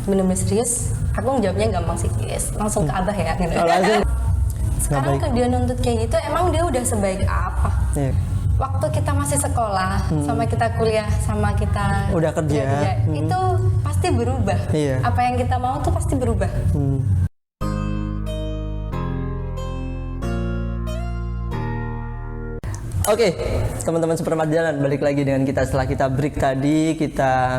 bener-bener serius, aku jawabnya gampang sih, yes. Langsung ke abah ya gitu. Oh, langsung. Sekarang kan dia nuntut kayak gitu, emang dia udah sebaik apa? Iya. Waktu kita masih sekolah, sama kita kuliah, sama kita Udah kerja. itu pasti berubah. Iya. Apa yang kita mau tuh pasti berubah. Oke, teman-teman seperempat jalan, balik lagi dengan kita setelah kita break tadi, kita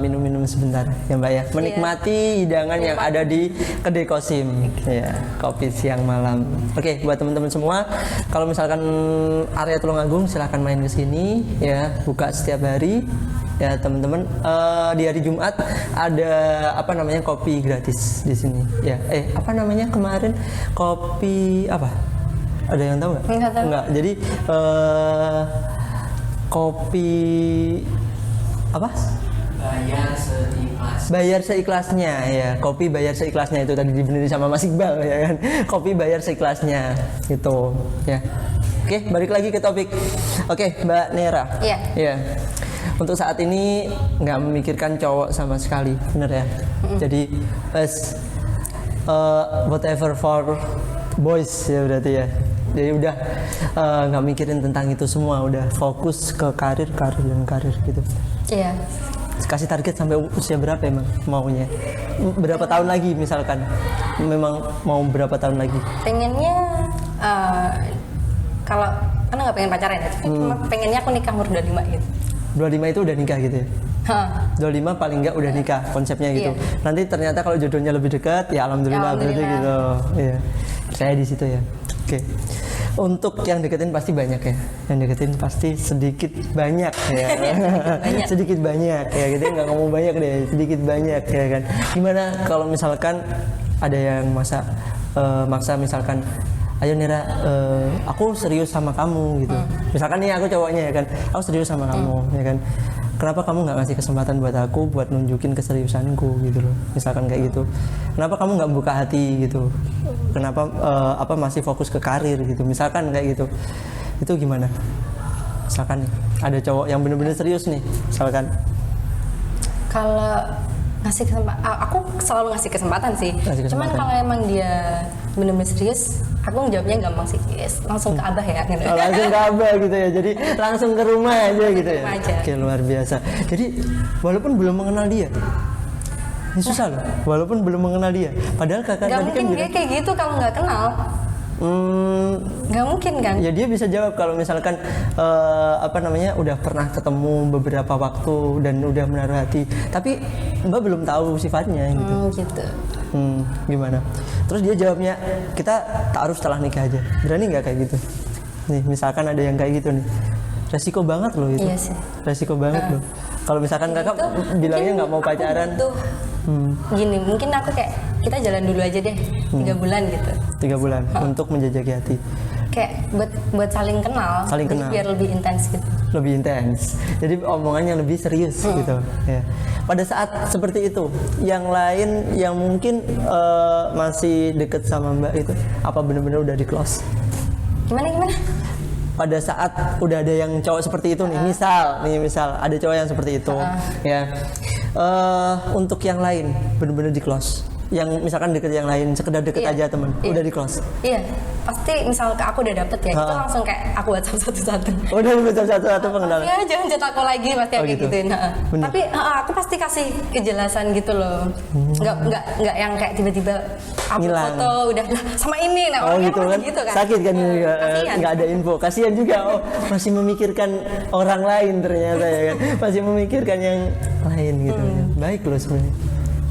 minum-minum sebentar ya Mbak ya, menikmati hidangan yang ada di Kedai Kosim ya, kopi siang malam. Oke, buat teman-teman semua, kalau misalkan area Tulungagung silahkan main ke sini ya, buka setiap hari ya teman-teman. Di hari Jumat ada apa namanya, kopi gratis di sini ya. Apa namanya kemarin, kopi apa? Ada yang tahu nggak? Nggak tahu. Nggak. Jadi kopi apa? Bayar seikhlasnya ya. Kopi bayar seikhlasnya itu tadi dibenerin sama Mas Iqbal ya kan. Kopi bayar seikhlasnya itu ya. Oke, balik lagi ke topik. Oke, Mbak Nera. Iya. Ya. Untuk saat ini nggak memikirkan cowok sama sekali, bener ya? Jadi whatever for boys ya berarti ya. Jadi udah nggak mikirin tentang itu semua, udah fokus ke karir gitu. Iya. Kasih target sampai usia berapa emang maunya? Berapa tahun lagi misalkan? Memang mau berapa tahun lagi? Pengennya kalau karena nggak pengen pacaran ya, cuma pengennya aku nikah umur 25 gitu. 25 itu udah nikah gitu ya? 25 paling nggak udah nikah konsepnya gitu. Iya. Nanti ternyata kalau jodohnya lebih dekat ya alhamdulillah berarti gitu. Iya. Saya di situ ya. Oke. Untuk yang deketin pasti banyak ya. Yang deketin pasti sedikit banyak ya. Banyak. Sedikit banyak ya. Kita nggak ngomong banyak deh, sedikit banyak ya kan. Gimana kalau misalkan ada yang maksa misalkan, ayo Nera, aku serius sama kamu gitu. Misalkan nih aku cowoknya ya kan, aku serius sama kamu ya kan. Kenapa kamu nggak ngasih kesempatan buat aku buat nunjukin keseriusanku gitu loh, misalkan kayak gitu. Kenapa kamu nggak buka hati gitu? Kenapa masih fokus ke karir gitu, misalkan kayak gitu. Itu gimana? Misalkan nih, ada cowok yang bener-bener serius nih, misalkan. Kalau ngasih kesempatan, aku selalu ngasih kesempatan sih. Cuman kalau emang dia bener-bener serius, aku jawabnya gampang sih, yes. Langsung ke abah ya gitu. Oh, langsung ke abah gitu ya, jadi langsung ke rumah aja gitu ya. Aja. Oke, luar biasa. Jadi walaupun belum mengenal dia, ini susah loh. Walaupun belum mengenal dia, padahal kakak Gak tadi mungkin kan dia kayak gitu kalau nggak kenal. Gak mungkin kan? Ya dia bisa jawab kalau misalkan udah pernah ketemu beberapa waktu dan udah menaruh hati, tapi Mbak belum tahu sifatnya gitu. Gitu. Gimana? Terus dia jawabnya, kita taruh setelah nikah aja. Berani nggak kayak gitu? Nih misalkan ada yang kayak gitu nih, resiko banget loh itu. Iya sih. Resiko banget loh. Kalau misalkan kakak bilangnya nggak mau pacaran. Gini, mungkin aku kayak kita jalan dulu aja deh 3 bulan gitu. 3 bulan untuk menjajaki hati. Kayak buat saling kenal. Saling jadi kenal. biar lebih intens gitu. Lebih intens. Jadi omongannya lebih serius gitu. Ya. Pada saat seperti itu, yang lain yang mungkin masih deket sama Mbak itu, apa benar-benar udah di close? Gimana? Pada saat udah ada yang cowok seperti itu nih, misal ada cowok yang seperti itu, ya. Untuk yang lain benar-benar di close. Yang misalkan deket yang lain, sekedar deket aja teman, udah di close. Iya, pasti misal aku udah dapet ya, itu langsung kayak aku WhatsApp satu-satu. Udah di WhatsApp satu-satu pengenalan. Ya jangan chat aku lagi, pasti aku gitu. gituin. Tapi aku pasti kasih kejelasan gitu loh. Nggak yang kayak tiba-tiba upload Ngilang. foto udah lah, sama ini. Nah, orangnya gitu pasti kan, gitu kan. sakit kan juga, Kasihan. nggak ada info, kasihan juga. Masih memikirkan orang lain ternyata ya kan, masih memikirkan yang lain gitu. Baik loh sebenarnya.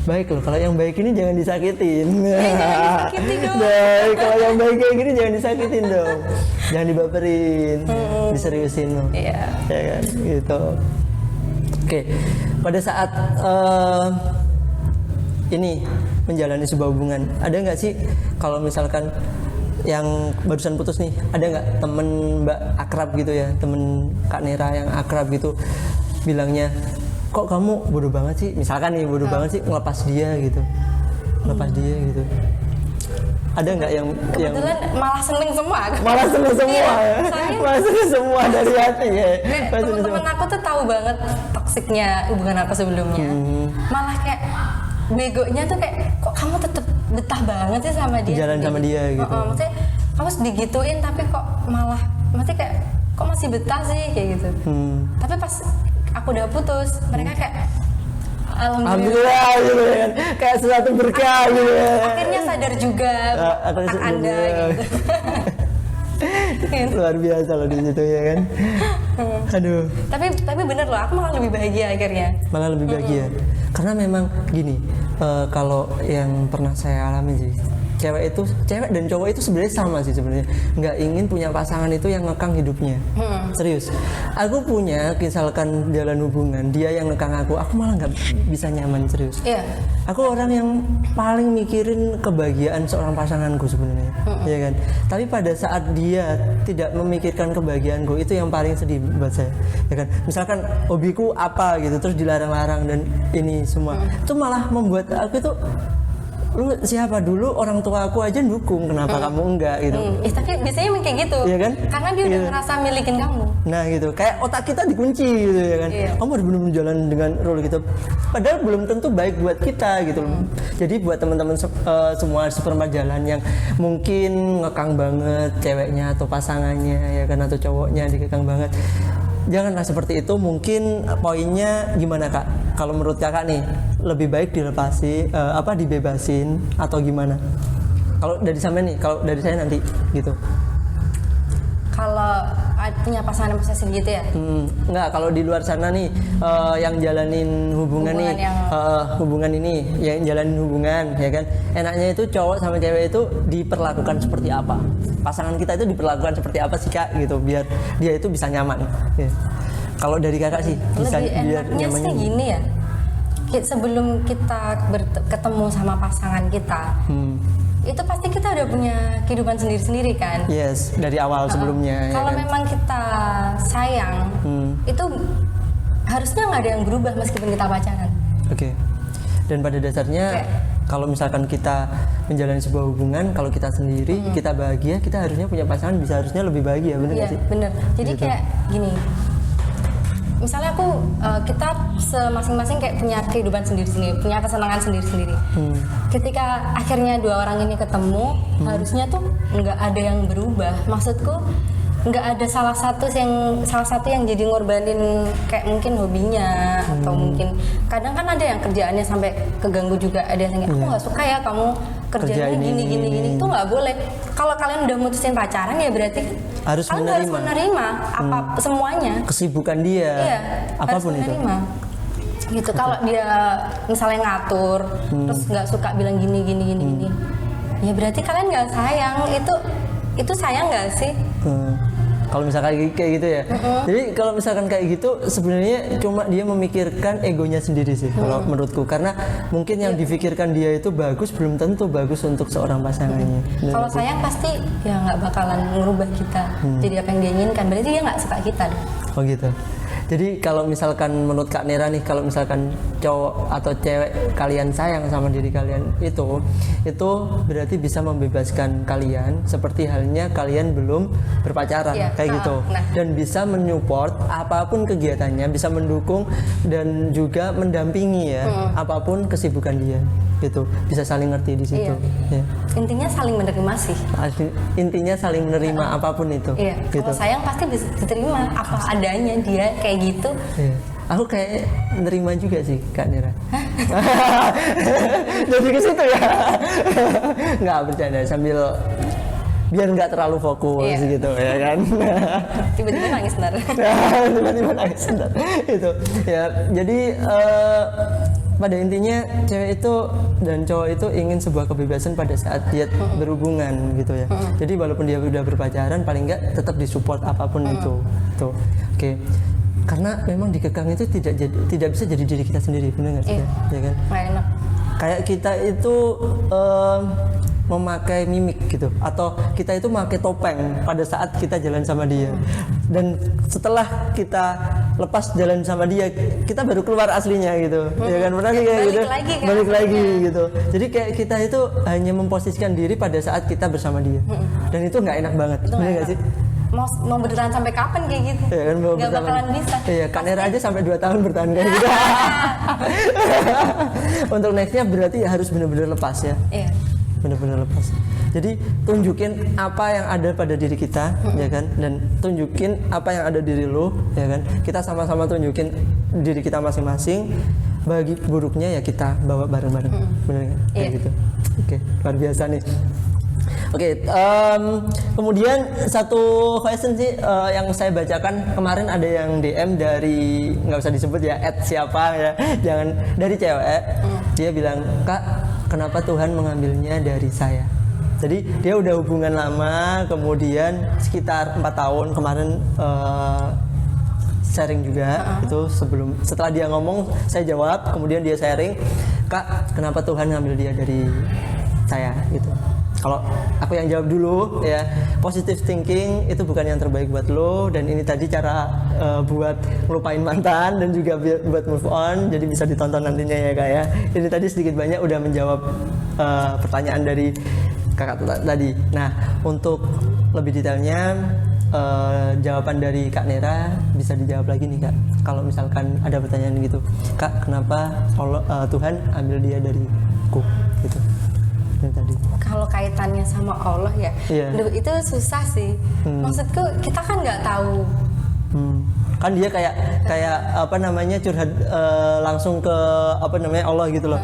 Baik loh, kalau yang baik ini jangan disakitin. Jangan disakitin dong. Baik, kalau yang baik kayak gini jangan disakitin dong. Jangan dibaperin, diseriusin loh. Iya. Ya kan, gitu. Oke, pada saat ini menjalani sebuah hubungan, ada nggak sih kalau misalkan yang barusan putus nih, ada nggak temen Mbak akrab gitu ya, temen Kak Nera yang akrab gitu, bilangnya, kok kamu bodoh banget sih, misalkan nih bodoh banget sih ngelepas dia gitu, ada nggak yang Kebetulan malah seneng semua. malah seneng semua ya, malah seneng semua dari hati ya. Temen-temen aku tuh tahu banget toksiknya hubungan aku sebelumnya. Malah kayak begonya tuh kayak kok kamu tetap betah banget sih sama dia, jalan sama dia gitu. Maksudnya kamu digituin tapi kok malah maksudnya kayak kok masih betah sih kayak gitu. Tapi pas aku udah putus mereka kayak alhamdulillah gitu kan, kayak sesuatu berkah gitu ya. Akhirnya sadar juga tentang Anda gitu. Luar biasa loh di situ ya kan. Aduh. Tapi bener loh, aku malah lebih bahagia akhirnya. Malah lebih bahagia. Karena memang gini, kalau yang pernah saya alami sih, cewek dan cowok itu sebenarnya sama sih sebenarnya. Nggak ingin punya pasangan itu yang ngekang hidupnya. Serius. Aku punya misalkan jalan hubungan, dia yang ngekang aku malah nggak bisa nyaman, serius. Iya. Aku orang yang paling mikirin kebahagiaan seorang pasanganku sebenarnya, ya kan. Tapi pada saat dia tidak memikirkan kebahagiaanku, itu yang paling sedih buat saya, ya kan. Misalkan hobiku apa gitu, terus dilarang-larang dan ini semua, itu malah membuat aku itu, lu siapa dulu, orang tua aku aja dukung, kenapa kamu enggak gitu. Tapi biasanya emang kayak gitu, iya kan? Karena dia udah ngerasa milikin kamu. Nah gitu, kayak otak kita dikunci gitu ya kan. Kamu harus benar-benar jalan dengan role gitu. Padahal belum tentu baik buat kita gitu. Jadi buat teman-teman semua seperempat jalan yang mungkin ngekang banget ceweknya atau pasangannya ya kan, atau cowoknya dikekang banget, janganlah seperti itu. Mungkin poinnya gimana Kak? Kalau menurut Kakak nih, lebih baik dibebasin atau gimana? Kalau dari sampean nih, kalau dari saya nanti gitu. Kalau punya pasangan yang posesif gitu ya? Enggak, kalau di luar sana nih yang jalanin hubungan nih, hubungan ini, yang jalanin hubungan ya kan, enaknya itu cowok sama cewek itu diperlakukan seperti apa? Pasangan kita itu diperlakukan seperti apa sih Kak gitu, biar dia itu bisa nyaman. Ya. Kalau dari Kakak sih bisa biar nyamannya sih gini ya. Sebelum kita ketemu sama pasangan kita, itu pasti kita udah punya kehidupan sendiri-sendiri kan? Yes, dari awal sebelumnya. Kalau ya kan? memang kita sayang, itu harusnya nggak ada yang berubah meskipun kita pacaran. Oke. Dan pada dasarnya kalau misalkan kita menjalani sebuah hubungan, kalau kita sendiri, kita bahagia, kita harusnya punya pasangan harusnya lebih bahagia, bener nggak sih? Bener. Jadi gitu. Kayak gini. Misalnya kita masing-masing kayak punya kehidupan sendiri-sendiri, punya kesenangan sendiri-sendiri. Ketika akhirnya dua orang ini ketemu, harusnya tuh nggak ada yang berubah. Maksudku nggak ada salah satu yang jadi ngorbanin kayak mungkin hobinya atau mungkin kadang kan ada yang kerjaannya sampai keganggu juga, ada yang aku nggak suka ya kamu kerjanya gini itu nggak boleh. Kalau kalian udah mutusin pacaran ya berarti harus menerima apa semuanya, kesibukan dia, apapun itu gitu. Kalau dia misalnya ngatur terus nggak suka bilang gini ya berarti kalian nggak sayang. Itu sayang nggak sih? Kalau misalkan kayak gitu ya. Jadi kalau misalkan kayak gitu sebenarnya cuma dia memikirkan egonya sendiri sih kalau menurutku, karena mungkin yang difikirkan dia itu bagus belum tentu bagus untuk seorang pasangannya. Kalau sayang pasti ya nggak bakalan ngerubah kita jadi apa yang dia inginkan, berarti dia nggak suka kita dong. Oh gitu. Jadi kalau misalkan menurut Kak Nera nih, kalau misalkan cowok atau cewek kalian sayang sama diri kalian itu berarti bisa membebaskan kalian seperti halnya kalian belum berpacaran, kayak gitu. Dan bisa menyupport apapun kegiatannya, bisa mendukung dan juga mendampingi ya apapun kesibukan dia. Gitu, bisa saling ngerti di situ. Ya. Intinya saling menerima sih. Intinya saling menerima apapun itu. Gitu. Kalau sayang pasti bisa diterima apa adanya dia kayak gitu. Iya. Aku kayak nerima juga sih Kak Nera. Jadi ke situ ya. Nggak bercanda, sambil biar nggak terlalu fokus gitu ya kan. Tiba-tiba nangis ntar. Tiba-tiba nangis ntar. Itu ya. Jadi pada intinya cewek itu dan cowok itu ingin sebuah kebebasan pada saat dia berhubungan gitu ya. Jadi walaupun dia udah berpacaran, paling nggak tetap disupport apapun itu. Tuh. Oke. Karena memang dikekang itu tidak bisa jadi diri kita sendiri, benar nggak sih? Ya kan? Nggak enak. Kayak kita itu memakai mimik gitu, atau kita itu memakai topeng pada saat kita jalan sama dia, dan setelah kita lepas jalan sama dia, kita baru keluar aslinya gitu, ya kan? Pernah kayak gitu, balik lagi gitu. Jadi kayak kita itu hanya memposisikan diri pada saat kita bersama dia, dan itu nggak enak banget, benar nggak sih? mau bertahan sampai kapan kayak gitu? Ya kan mau Nggak bakalan bisa. Iya, Kak Nera aja sampai 2 tahun bertahan kayak gitu. Untuk nextnya berarti ya harus benar-benar lepas ya. Iya. Benar-benar lepas. Jadi tunjukin apa yang ada pada diri kita, ya kan, dan tunjukin apa yang ada diri lo, ya kan. Kita sama-sama tunjukin diri kita masing-masing. Bagi buruknya ya kita bawa bareng-bareng, benar kan? Kayak Iya. gitu. Oke, luar biasa nih. Oke, kemudian satu question sih yang saya bacakan kemarin ada yang DM dari nggak usah disebut ya, @siapa ya, jangan, dari cewek. Dia bilang, "Kak, kenapa Tuhan mengambilnya dari saya?" Jadi dia udah hubungan lama, kemudian sekitar 4 tahun kemarin sharing juga itu setelah dia ngomong saya jawab, kemudian dia sharing, "Kak, kenapa Tuhan ngambil dia dari saya?" gitu. Kalau aku yang jawab dulu ya, positive thinking itu bukan yang terbaik buat lo, dan ini tadi cara buat ngelupain mantan dan juga buat move on, jadi bisa ditonton nantinya ya Kak ya. Ini tadi sedikit banyak udah menjawab pertanyaan dari kakak tadi. Nah, untuk lebih detailnya jawaban dari Kak Nera bisa dijawab lagi nih Kak. Kalau misalkan ada pertanyaan gitu, "Kak, kenapa Tuhan ambil dia dari aku?" gitu. Ini tadi. Kalau kaitannya sama Allah ya, Iya. duh, itu susah sih. Maksudku kita kan nggak tahu. Kan dia kayak apa namanya curhat langsung ke apa namanya Allah gitu loh.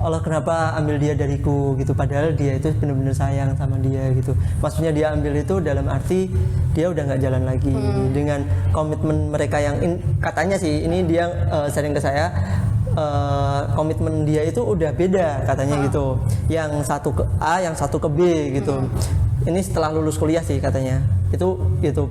Allah kenapa ambil dia dariku gitu, padahal dia itu benar-benar sayang sama dia gitu. Maksudnya dia ambil itu dalam arti dia udah nggak jalan lagi dengan komitmen mereka yang katanya sih ini dia sering ke saya, komitmen dia itu udah beda katanya gitu. Yang satu ke A, yang satu ke B gitu. Ini setelah lulus kuliah sih katanya. Itu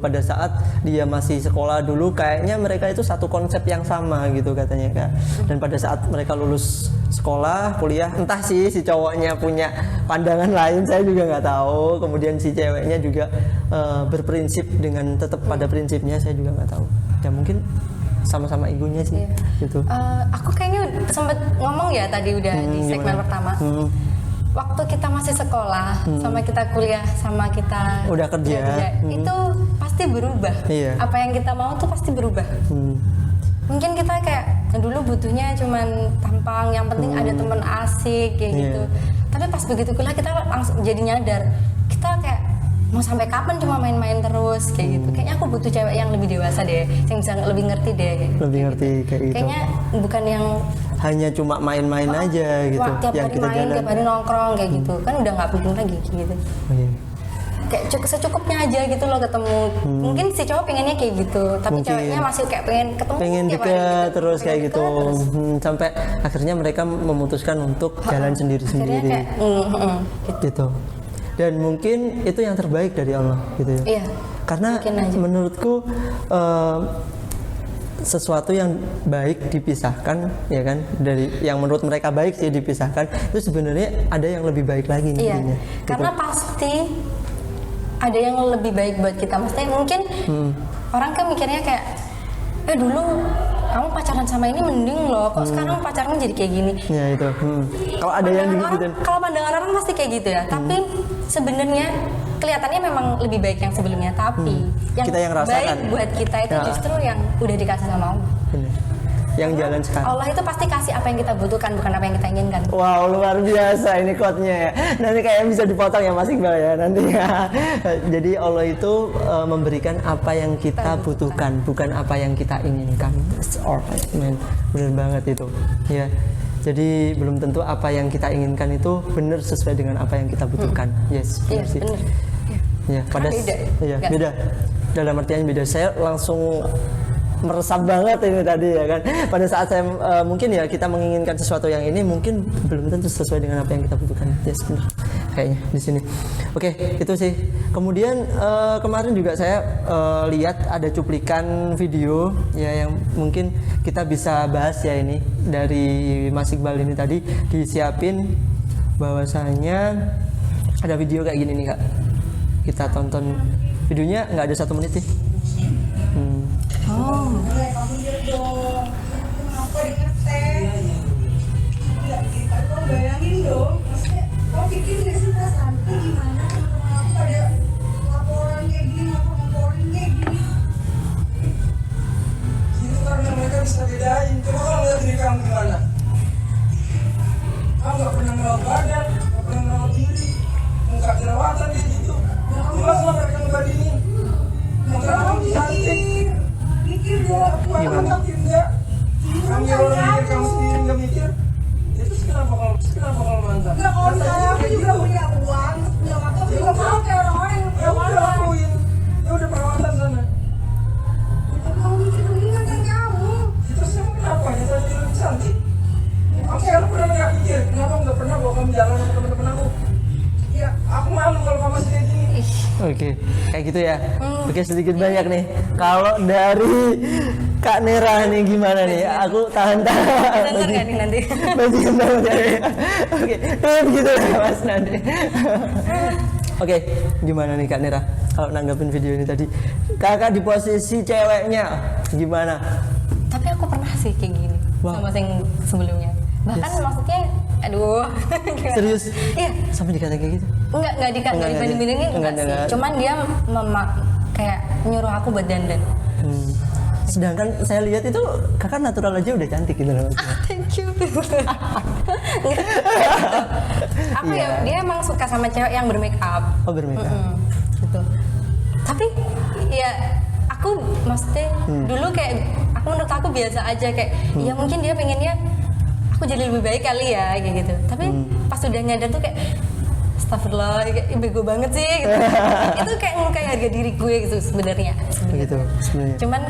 pada saat dia masih sekolah dulu kayaknya mereka itu satu konsep yang sama gitu katanya Kak. Dan pada saat mereka lulus sekolah, kuliah, entah sih si cowoknya punya pandangan lain, saya juga nggak tahu. Kemudian si ceweknya juga berprinsip dengan tetap pada prinsipnya, saya juga nggak tahu. Ya mungkin sama-sama egonya sih gitu. Aku kayaknya sempat ngomong ya tadi udah di segmen pertama. Waktu kita masih sekolah, sama kita kuliah, sama kita udah kerja, itu pasti berubah. Iya. Apa yang kita mau tuh pasti berubah. Mungkin kita kayak dulu butuhnya cuman tampang, yang penting ada teman asik kayak gitu. Tapi pas begitu kuliah kita langsung jadi nyadar, kita kayak mau sampai kapan cuma main-main terus kayak gitu. Kayaknya aku butuh cewek yang lebih dewasa deh, yang bisa lebih ngerti deh kayak lebih ngerti gitu. kayak gitu. Kayaknya bukan yang hanya cuma main-main aja gitu. tiap yang hari kita main, jalan. tiap hari nongkrong kayak gitu. Kan udah nggak penting lagi kayak gitu. Kayak secukupnya aja gitu loh ketemu. Mungkin si cowok pengennya kayak gitu, tapi Mungkin. ceweknya masih kayak pengen pengen tiap hari deket gitu. terus Pengen kayak deket gitu. terus. Sampai akhirnya mereka memutuskan untuk jalan Akhirnya sendiri-sendiri kayak gitu. Dan mungkin itu yang terbaik dari Allah gitu ya. Iya. Karena Mungkin aja. menurutku sesuatu yang baik dipisahkan ya kan, dari yang menurut mereka baik sih dipisahkan, itu sebenarnya ada yang lebih baik lagi Iya. nantinya, Karena gitu. pasti ada yang lebih baik buat kita. Maksudnya mungkin orang kan mikirnya kayak dulu kamu pacaran sama ini mending loh, kok sekarang pacaran jadi kayak gini. Ya itu. Kalau ada yang Pandangan digituin, kalau pandangan orang pasti kayak gitu ya, tapi sebenarnya kelihatannya memang lebih baik yang sebelumnya, tapi yang Kita yang rasakan. baik buat kita itu Ya. justru yang udah dikasih sama Allah. bener. Yang jalan sekarang. Allah itu pasti kasih apa yang kita butuhkan, bukan apa yang kita inginkan. Wow, luar biasa ini quote-nya ya. Nanti kayaknya bisa dipotong ya Mas Iqbal ya nantinya. Jadi Allah itu memberikan apa yang kita butuhkan, bukan apa yang kita inginkan. That's alright, man. Bener banget itu. Ya. Jadi belum tentu apa yang kita inginkan itu benar sesuai dengan apa yang kita butuhkan. Yes, Iya, benar sih. bener. Ya, pada beda. iya, Nggak. beda. Dalam artian beda. Saya langsung meresap banget ini tadi ya kan. Pada saat saya mungkin ya kita menginginkan sesuatu yang ini mungkin belum tentu sesuai dengan apa yang kita butuhkan. Yes, benar. Kayaknya di sini. Oke, itu sih. Kemudian kemarin juga saya lihat ada cuplikan video ya yang mungkin kita bisa bahas ya, ini dari Mas Iqbal ini tadi disiapin bahwasanya ada video kayak gini nih Kak. Kita tonton videonya, nggak ada 1 menit sih. Oh. Kamu lihat dong, kenapa diketek? Kau bayangin dong, maksudnya kau pikir nggak sih perasaan itu gimana? Kenapa pada laporan kayak gini, laporan merawat badan, nggak pernah merawat diri, nggak jerawatan di situ. Jelas lah mereka ngebandingin. Makanya kamu cantik. Mikir dong. Kamu cantik enggak? Kamu orang mikir kamu sendiri nggak mikir. Itu kenapa kalau mantap? Enggak, kalau misalnya aku juga punya uang, punya waktu, aku juga mau kayak orang-orang yang Ya udah lakuin. Ya udah perawatan sana. mau mikir mendingan kan kamu. Terus emang kenapa? Ya tadi lebih cantik. Aku sekarang pernah nggak pikir, kenapa nggak pernah bawa kamu jalan sama teman-teman aku? Ya, aku malu kalau kamu masih kayak gini. Oke, kayak gitu ya. Oke, sedikit banyak nih. Kalau dari Kak Nera nih gimana nih? Aku tahan-tahan. Sensor nggak nih nanti? Bagian banget ya. Oke, gitu ya Mas nanti. Oke, gimana nih Kak Nera? Kalau nanggapin video ini tadi, kakak di posisi ceweknya gimana? Tapi aku pernah sih kayak gini Wah. sama yang sebelumnya. Bahkan maksudnya, aduh. gimana? Serius? Iya. Sampai dikata kayak gitu? Enggak dibanding-bandingin enggak sih. enggak. Cuman dia kayak nyuruh aku buat dandan. Sedangkan saya lihat itu kakak natural aja udah cantik gitu loh. Thank you. Aku Iya. ya dia emang suka sama cewek yang bermake up. Oh bermakeup. Gitu. Tapi ya aku maksudnya dulu kayak menurut aku biasa aja kayak ya mungkin dia pengennya aku jadi lebih baik kali ya kayak gitu. Tapi pas udah nyadar tuh kayak astagfirullah, kayak "Ih, bego banget sih gitu. Itu kayak ngelukai harga diri gue gitu sebenarnya. Begitu sebenarnya. Cuman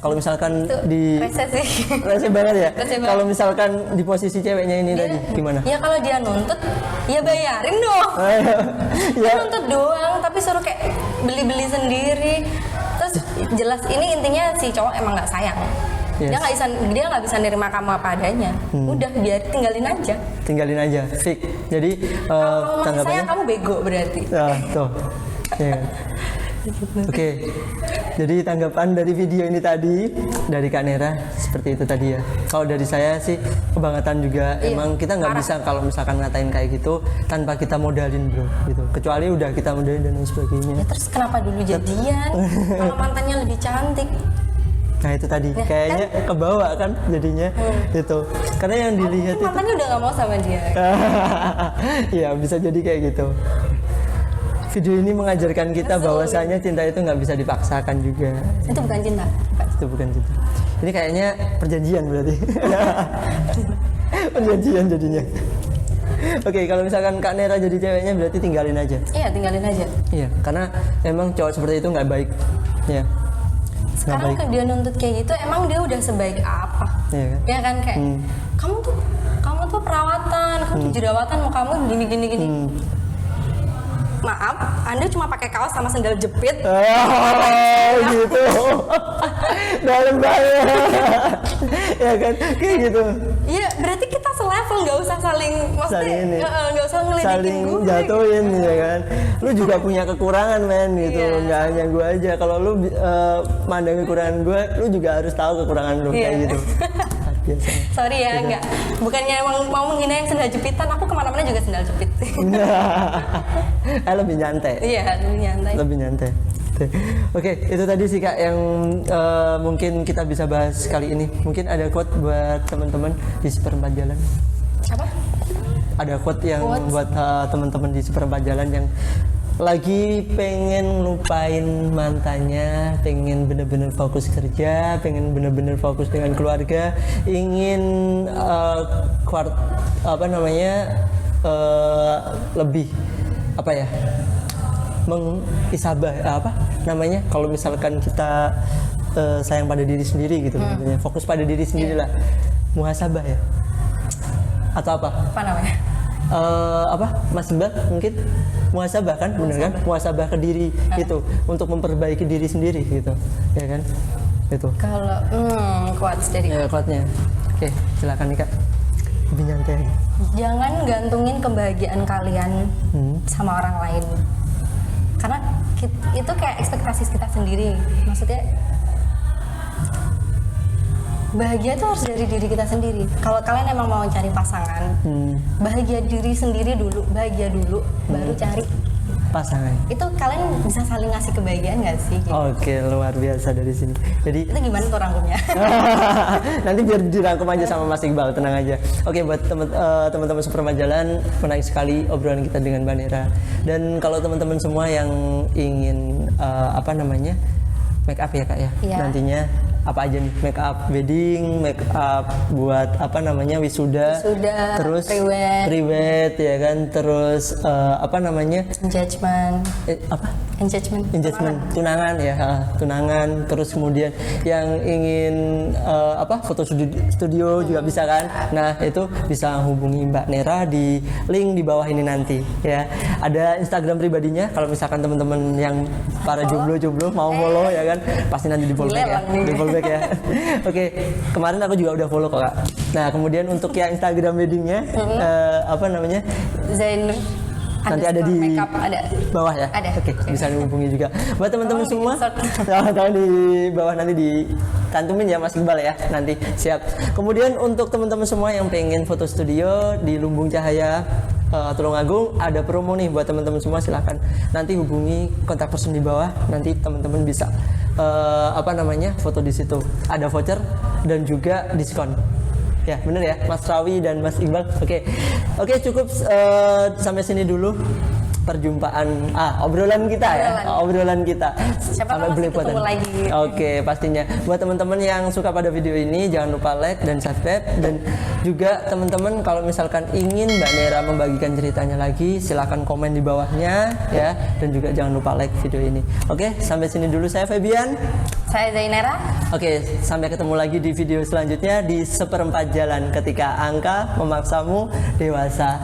Kalau misalkan itu di rese sih. rese banget ya. Rese banget. Kalau misalkan di posisi ceweknya ini tadi gimana? Ya kalau dia nuntut, ya bayarin dong. Dia Ya, nuntut doang, tapi suruh kayak beli-beli sendiri. Terus jelas ini intinya si cowok emang nggak sayang. Yes. Dia nggak bisa nerima kamu apa adanya. Udah biar tinggalin aja. tinggalin aja, fix. Jadi Kalau masih tanggapannya. sayang kamu bego berarti. Nah, tuh. Iya. Oke, jadi tanggapan dari video ini tadi dari Kak Nera seperti itu tadi ya. Kalau dari saya sih kebangetan juga. Iya, Emang kita nggak parah. bisa kalau misalkan ngatain kayak gitu tanpa kita modalin bro, gitu. Kecuali udah kita modalin dan lain sebagainya. Ya terus kenapa dulu jadian? Kalau mantannya lebih cantik. Nah itu tadi, Ya, kayaknya kebawa kan jadinya itu. Karena yang dilihat Mungkin itu, mantannya udah nggak mau sama dia. ya bisa jadi kayak gitu. Video ini mengajarkan kita bahwasanya cinta itu nggak bisa dipaksakan juga. Itu bukan cinta. Itu bukan cinta. Ini kayaknya perjanjian berarti. Perjanjian jadinya. Oke, kalau misalkan Kak Nera jadi ceweknya berarti tinggalin aja. Iya, tinggalin aja. Iya, karena emang cowok seperti itu nggak baik. Iya. Nggak Sekarang baik. kan dia nuntut kayak gitu, emang dia udah sebaik apa? Iya kan? Ya kan kayak kamu tuh perawatan, kamu tuh jerawatan, mau kamu gini. Maaf, Anda cuma pakai kaos sama sandal jepit. Oh, gitu. Dalam banget. Ya kan? Kayak gitu. Iya, berarti kita selevel, nggak usah saling, Saling ini. nggak usah ngelidikin Saling gue. jatuhin ya kan. Lu juga punya kekurangan men gitu. Iya. Nggak hanya gue aja. Kalau lu mandang kekurangan gue, lu juga harus tahu kekurangan lu kayak Iya. gitu. Biasa. Sorry ya, nggak. Bukannya emang mau menghina yang sandal jepitan, aku kemana-mana juga sandal jepit. Lebih nyantai. Iya, lebih nyantai. Lebih nyantai. Oke, itu tadi sih Kak yang mungkin kita bisa bahas kali ini. Mungkin ada quote buat teman-teman di seperempat jalan. Apa? Ada quote yang Quotes? buat teman-teman di seperempat jalan yang lagi pengen lupain mantannya, pengen bener-bener fokus kerja, pengen bener-bener fokus dengan keluarga, ingin lebih apa ya, mengisabah apa namanya kalau misalkan kita sayang pada diri sendiri gitu, fokus pada diri sendiri lah, muhasabah ya atau apa? Apa namanya? Mas Mbak mungkin muhasabah kan, bener kan? Muhasabah ke diri itu untuk memperbaiki diri sendiri gitu, ya kan? Itu. Kalau quotes dari Ya, quote-nya. Oke, silakan nih Kak. Lebih nyantai aja. jangan gantungin kebahagiaan kalian sama orang lain, karena itu kayak ekspektasi kita sendiri. Maksudnya bahagia itu harus dari diri kita sendiri. Kalau kalian emang mau cari pasangan, bahagia diri sendiri dulu, bahagia dulu, baru cari. pasangan. Itu kalian bisa saling ngasih kebahagiaan nggak sih? Gitu. Oke, luar biasa dari sini. Jadi Itu gimana tuh rangkumnya? nanti biar dirangkum aja sama Mas Iqbal, tenang aja. Oke, buat teman-teman Superma Jalan, menarik sekali obrolan kita dengan Mbak Nera. Dan kalau teman-teman semua yang ingin make up ya Kak ya, Iya. nantinya apa aja nih, make up wedding, make up buat wisuda, terus priwet ya kan, terus Engagement. engagement, tunangan ya, tunangan, terus kemudian yang ingin foto studio juga bisa kan. Nah itu bisa hubungi Mbak Nera di link di bawah ini nanti ya. Ada Instagram pribadinya kalau misalkan teman-teman yang para jomblo mau follow ya kan, pasti nanti di follow back ya, di follow back ya. Oke, kemarin aku juga udah follow kok Kak. Nah kemudian untuk yang Instagram weddingnya Zainur nanti ada di makeup, ada bawah ya. Ada. Oke, bisa dihubungi juga. Buat teman-teman semua, screenshot. tolong di bawah nanti dicantumin ya Mas Iqbal ya. Nanti siap. Kemudian untuk teman-teman semua yang pengen foto studio di Lumbung Cahaya Tulungagung, ada promo nih buat teman-teman semua, silahkan nanti hubungi kontak person di bawah. Nanti teman-teman bisa foto di situ. Ada voucher dan juga diskon. Ya bener ya Mas Rawi dan Mas Iqbal. Oke, cukup sampai sini dulu perjumpaan obrolan kita ya, obrolan kita. Siapa tahu masih belepotan. ketemu lagi. Oke, pastinya buat teman-teman yang suka pada video ini jangan lupa like dan subscribe, dan juga teman-teman kalau misalkan ingin Mbak Nera membagikan ceritanya lagi silahkan komen di bawahnya ya, dan juga jangan lupa like video ini. Oke, sampai sini dulu, saya Febian. Saya Zainera. Oke, sampai ketemu lagi di video selanjutnya di Seperempat Jalan, ketika angka memaksamu dewasa.